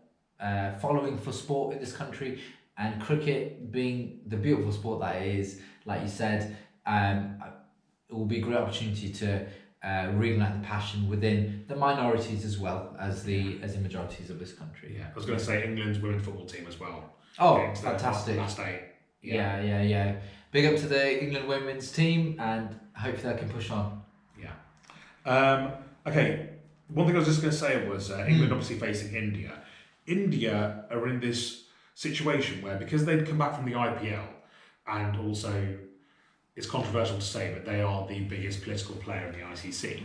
following for sport in this country, and cricket being the beautiful sport that it is, like you said, it will be a great opportunity to reignite the passion within the minorities as well as the majorities of this country. Yeah, I was going to say England's women's football team as well. Oh, fantastic! Last eight. Yeah. Big up to the England women's team, and hopefully they can push on. Yeah. Okay. One thing I was just going to say was England obviously facing India. India are in this situation where, because they'd come back from the IPL, and also it's controversial to say, but they are the biggest political player in the ICC.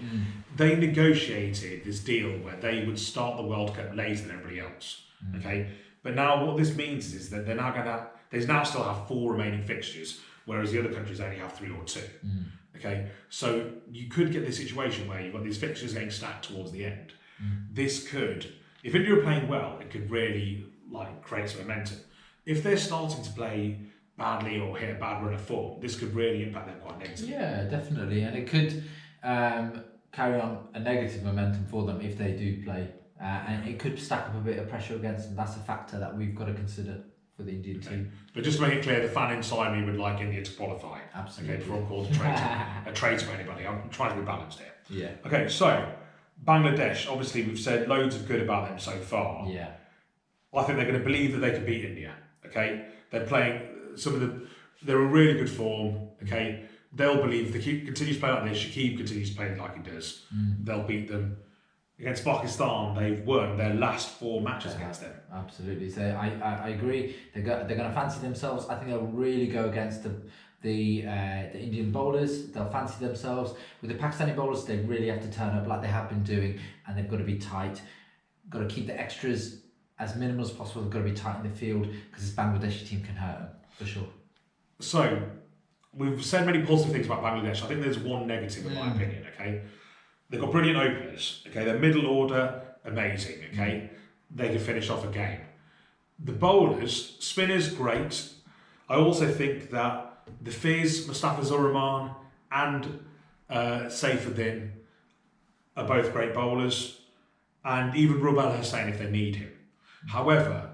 They negotiated this deal where they would start the World Cup later than everybody else. Okay, but now what this means is that they now still have 4 remaining fixtures, whereas the other countries only have 3 or 2. Okay, so you could get this situation where you've got these fixtures getting stacked towards the end. This could, if India are playing well, it could really create some momentum. If they're starting to play badly or hit a bad run of form, this could really impact them quite negatively. Yeah, definitely, and it could carry on a negative momentum for them if they do play, and it could stack up a bit of pressure against them. That's a factor that we've got to consider for the Indian team. But just to make it clear, the fan inside me would like India to qualify. Absolutely. Okay, before I'm called a traitor to anybody. I'm trying to be balanced here. Yeah. Okay, so Bangladesh, obviously we've said loads of good about them so far. Yeah. I think they're going to believe that they can beat India. Okay, they're playing they're in really good form. Okay, they'll believe if they continue to play like this, Shahid continues to play like he does, they'll beat them. Against Pakistan, they've won their last 4 matches against them. Absolutely. So I agree. They're going to fancy themselves. I think they'll really go against the Indian bowlers. They'll fancy themselves. With the Pakistani bowlers, they really have to turn up like they have been doing, and they've got to be tight. Got to keep the extras as minimal as possible. They've got to be tight in the field because this Bangladeshi team can hurt them for sure. So we've said many positive things about Bangladesh. I think there's one negative in my opinion. Okay. They've got brilliant openers, okay? Their middle order, amazing, okay? They can finish off a game. The bowlers, spinners, great. I also think that the Fizz, Mustafa Zurrahman and Saifuddin are both great bowlers, and even Rubal Hussain if they need him. However,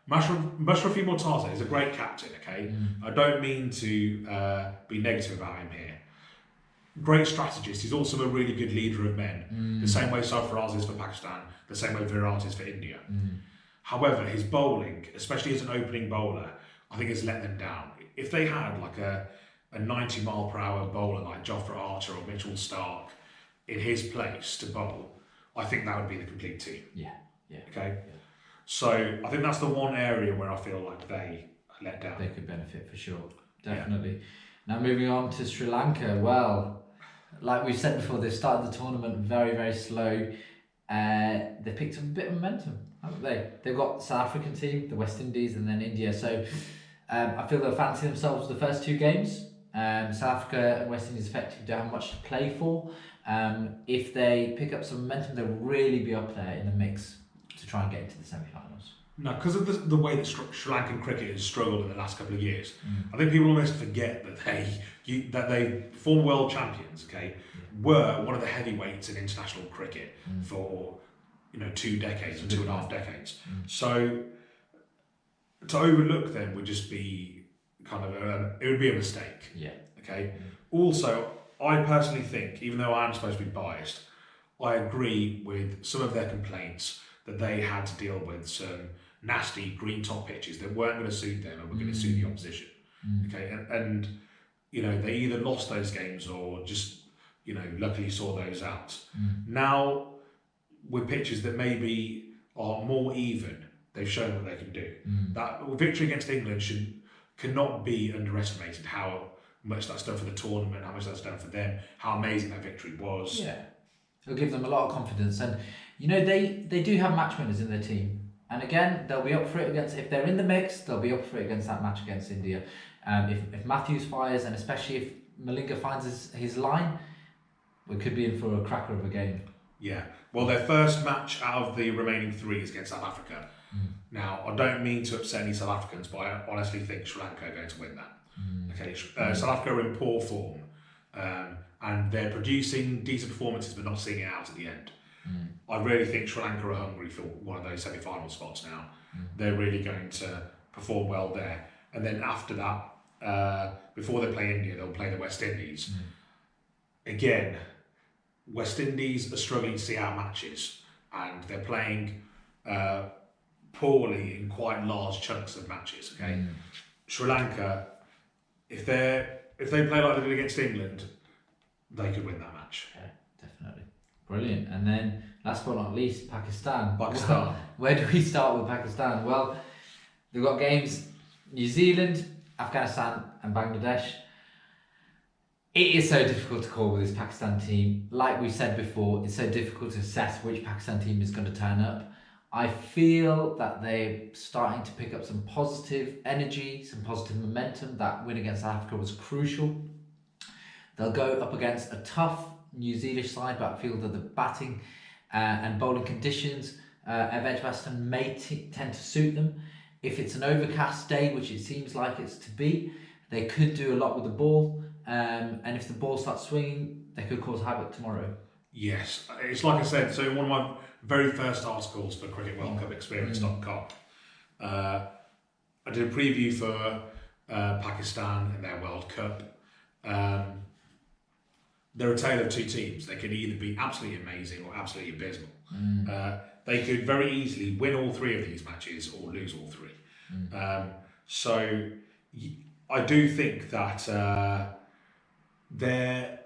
Mashrafi Mortaza is a great captain, okay? I don't mean to be negative about him here. Great strategist. He's also a really good leader of men. The same way Sarfaraz is for Pakistan, the same way Virat is for India. However, his bowling, especially as an opening bowler, I think has let them down. If they had a 90-mile-per-hour bowler like Jofra Archer or Mitchell Stark in his place to bowl, I think that would be the complete team. Yeah. Okay. Yeah. So I think that's the one area where I feel like they let down. They could benefit for sure. Definitely. Yeah. Now moving on to Sri Lanka. Well, like we've said before, they've started the tournament very, very slow. They picked up a bit of momentum, haven't they? They've got the South African team, the West Indies, and then India. So I feel they'll fancy themselves the first 2 games. South Africa and West Indies effectively don't have much to play for. If they pick up some momentum, they'll really be up there in the mix to try and get into the semi-finals. No, because of the way that Sri Lankan cricket has struggled in the last couple of years, I think people almost forget that they former world champions, okay, were one of the heavyweights in international cricket for 2 decades or 2.5 decades. So to overlook them would just be it would be a mistake. Yeah. Okay. Also, I personally think, even though I'm supposed to be biased, I agree with some of their complaints that they had to deal with some nasty green top pitches that weren't going to suit them and were going to suit the opposition. Okay, and they either lost those games or just luckily saw those out. Now with pitches that maybe are more even, they've shown what they can do. That victory against England cannot be underestimated. How much that's done for the tournament, how much that's done for them, how amazing that victory was. Yeah, it'll give them a lot of confidence, and they do have match winners in their team. And again, they'll be up for it if they're in the mix, they'll be up for it against that match against India. If Matthews fires, and especially if Malinga finds his line, we could be in for a cracker of a game. Yeah, well, their first match out of the remaining 3 is against South Africa. Now, I don't mean to upset any South Africans, but I honestly think Sri Lanka are going to win that. Okay, South Africa are in poor form, and they're producing decent performances but not seeing it out at the end. I really think Sri Lanka are hungry for one of those semi-final spots now. They're really going to perform well there. And then after that, before they play India, they'll play the West Indies. Again, West Indies are struggling to see out matches, and they're playing poorly in quite large chunks of matches. Okay, Sri Lanka, if they play like they did against England, they could win that match. Yeah, definitely. Brilliant. And then, last but not least, Pakistan. Pakistan. Where do we start with Pakistan? Well, they've got games New Zealand, Afghanistan, and Bangladesh. It is so difficult to call with this Pakistan team. Like we said before, it's so difficult to assess which Pakistan team is going to turn up. I feel that they're starting to pick up some positive energy, some positive momentum. That win against South Africa was crucial. They'll go up against a tough New Zealand side, but I feel that the batting and bowling conditions of Edgbaston may tend to suit them. If it's an overcast day, which it seems like it's to be, they could do a lot with the ball. And if the ball starts swinging, they could cause havoc tomorrow. Yes, it's like I said, so in one of my very first articles for Cricket World Cup Experience.com, I did a preview for Pakistan and their World Cup. They're a tale of two teams. They could either be absolutely amazing or absolutely abysmal. They could very easily win all three of these matches or lose all three. So I do think that their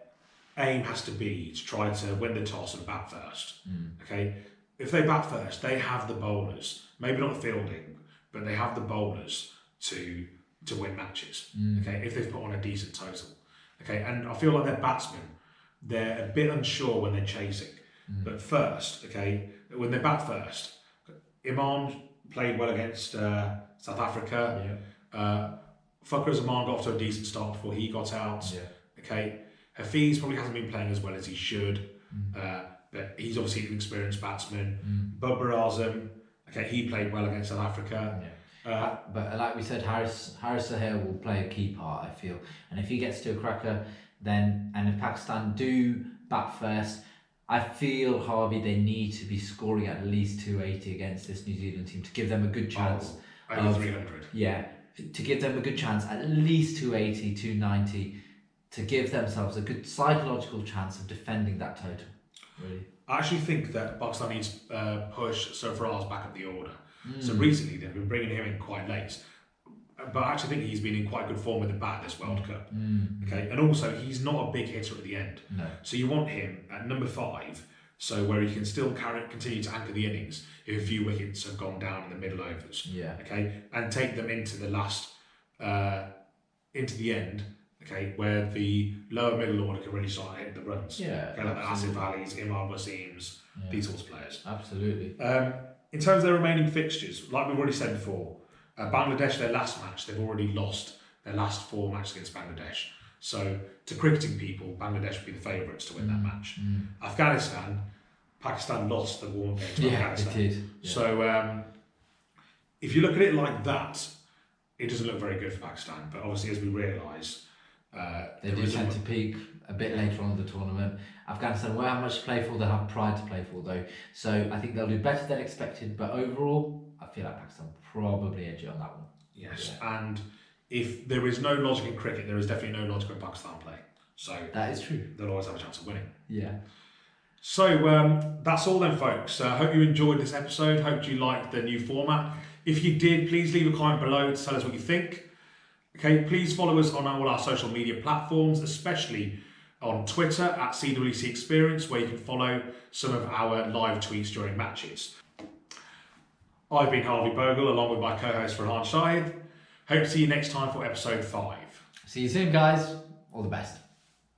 aim has to be to try to win the toss and bat first. Okay, if they bat first, they have the bowlers, maybe not the fielding, but they have the bowlers to win matches. Okay, if they've put on a decent total. Okay, and I feel like their batsmen, they're a bit unsure when they're chasing. But first, okay, when they bat first, Imran played well against South Africa. Fakhar Zaman got off to a decent start before he got out. Okay, Hafiz probably hasn't been playing as well as he should, but he's obviously an experienced batsman. Babar Azam, okay, he played well against South Africa. But like we said, Haris Sohail will play a key part, I feel. And if he gets to a cracker, then, and if Pakistan do bat first, I feel, Harvey, they need to be scoring at least 280 against this New Zealand team to give them a good chance. Over 300. Yeah, to give them a good chance, at least 280, 290, to give themselves a good psychological chance of defending that total. Really. I actually think that Pakistan needs to push Sarfaraz back up the order. So recently they've been bringing him in quite late. But I actually think he's been in quite good form with the bat this World Cup. Okay, and also he's not a big hitter at the end. No. So you want him at number 5, so where he can still continue to anchor the innings if a few wickets have gone down in the middle overs. Okay, and take them into the last, into the end. Okay, where the lower middle order can really start hitting the runs. Okay, like the Asif Alis, Imran Waseems, these sorts of players. Absolutely. In terms of their remaining fixtures, like we've already said before, Bangladesh, their last match, they've already lost their last 4 matches against Bangladesh. So, to cricketing people, Bangladesh would be the favourites to win that match. Afghanistan, Pakistan lost the warm game to Afghanistan. It did. So, if you look at it like that, it doesn't look very good for Pakistan. But obviously, as we realise, they do tend to peak a bit later on in the tournament. Afghanistan will have much to play for, they'll have pride to play for though. So I think they'll do better than expected, but overall, I feel like Pakistan probably edge it on that one. Yes, and if there is no logic in cricket, there is definitely no logic in Pakistan play. So that is true. They'll always have a chance of winning. Yeah. So that's all then, folks. Hope you enjoyed this episode. Hope you liked the new format. If you did, please leave a comment below to tell us what you think. Okay, please follow us on all our social media platforms, especially on Twitter at CWC Experience, where you can follow some of our live tweets during matches. I've been Harvey Bhogal, along with my co-host Farhan Shahid. Hope to see you next time for episode 5. See you soon, guys. All the best.